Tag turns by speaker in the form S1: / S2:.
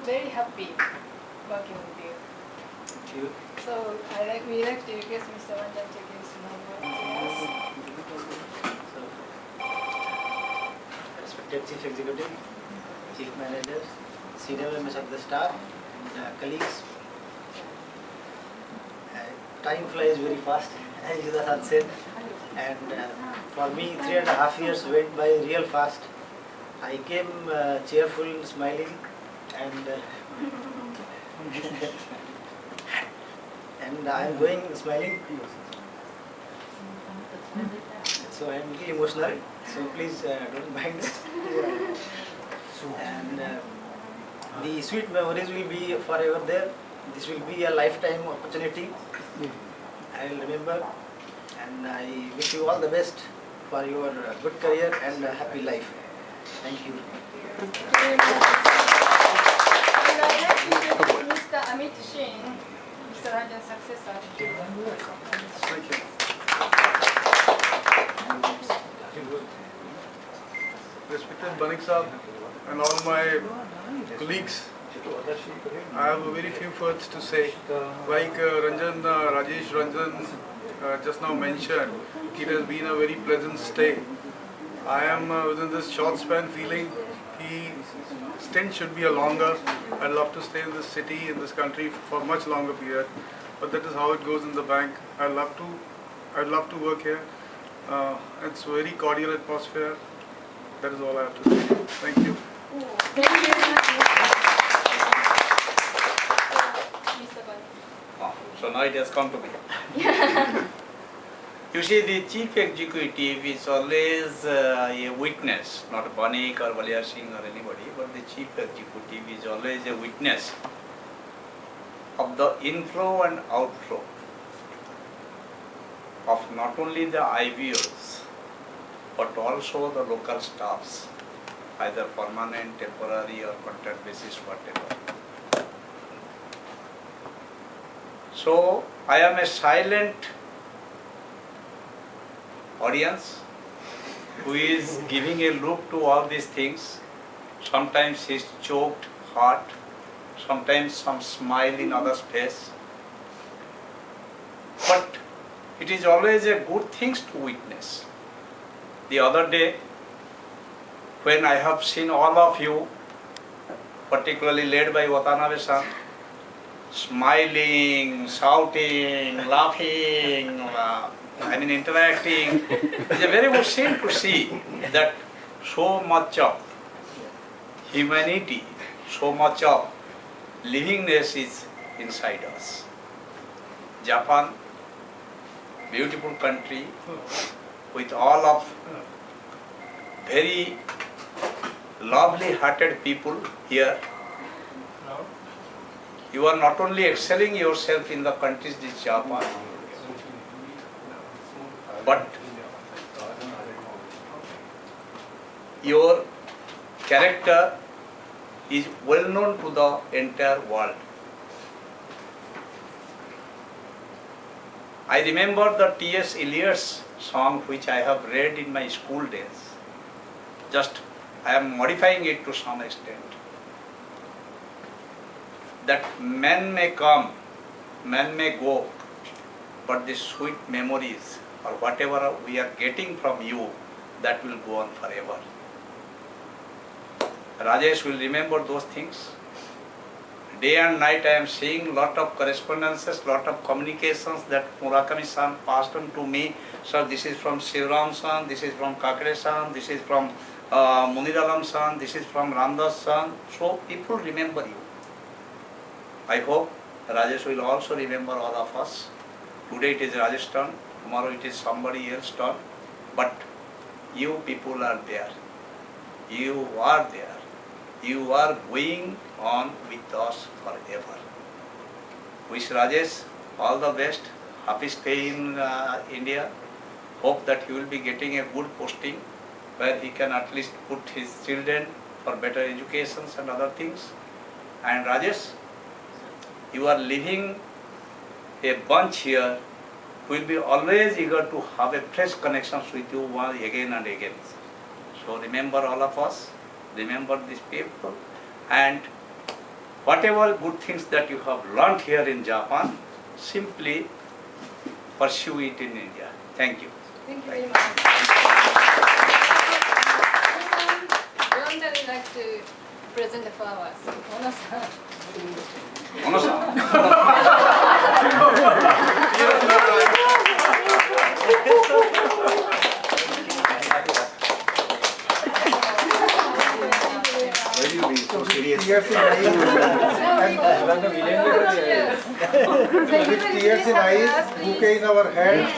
S1: very happy working with you.
S2: Thank you.
S1: So we like to request Mr. Ranjan to give some words to us.
S2: Respected Chief Executive, Chief Managers, senior members of the staff, and colleagues. Time flies very fast, as Yuda had said, and for me 3.5 years went by real fast. I came cheerful, smiling, and and I am going smiling. So I am a little emotional. So please don't mind it. And the sweet memories will be forever there. This will be a lifetime opportunity. I will remember, and I wish you all the best for your good career and happy life. Thank you.
S1: And I like to introduce Mr. Amit Singh, Mr. Ranjan's successor.
S3: Thank you. Respected Banik Sahab and all my colleagues, I have very few words to say. Like Rajesh Ranjan just now mentioned, it has been a very pleasant stay. I am within this short span feeling the stint should be a longer. I'd love to stay in this city, in this country for much longer period. But that is how it goes in the bank. I'd love to work here. It's a very cordial atmosphere. That is all I have to say. Thank you.
S1: Thank you. Mr. Banik.
S4: So now it has come to me. You see, the chief executive is always a witness, not Banik or Valia Singh or anybody, but the chief executive is always a witness of the inflow and outflow of not only the IBOs, but also the local staffs, either permanent, temporary or contract basis, whatever. So I am a silent audience who is giving a look to all these things. Sometimes his choked heart, sometimes some smile in others' face. But it is always a good thing to witness. The other day, when I have seen all of you, particularly led by Watanabe-san, smiling, shouting, laughing, interacting, it's a very good thing to see that so much of humanity, so much of livingness is inside us. Japan, beautiful country with all of very lovely hearted people here. You are not only excelling yourself in the countries this Japan, but your character is well known to the entire world. I remember the T.S. Eliot's song which I have read in my school days. Just I am modifying it to some extent. That men may come, men may go, but the sweet memories or whatever we are getting from you, that will go on forever. Rajesh will remember those things. Day and night I am seeing lot of correspondences, lot of communications that Murakami-san passed on to me. Sir, this is from Shivaram-san, this is from Kakare-san, this is from Munidalam-san, this is from Ramdas-san. So people remember you. I hope Rajesh will also remember all of us. Today it is Rajesh's turn, tomorrow it is somebody else's turn. But you people are there. You are there. You are going on with us forever. Wish Rajesh all the best. Happy stay in India. Hope that he will be getting a good posting where he can at least put his children for better educations and other things. And Rajesh, you are leaving a bunch here who will be always eager to have a fresh connections with you again and again. So remember all of us, remember these people, and whatever good things that you have learned here in Japan, simply pursue it in India. Thank you.
S1: Thank you very much. Yolanda would like to present the flowers. Ono-san.
S4: Ono-san.
S2: Why do you be so serious?
S5: Tears in eyes.
S1: Yes.
S5: With tears in eyes, bouquet in our hands.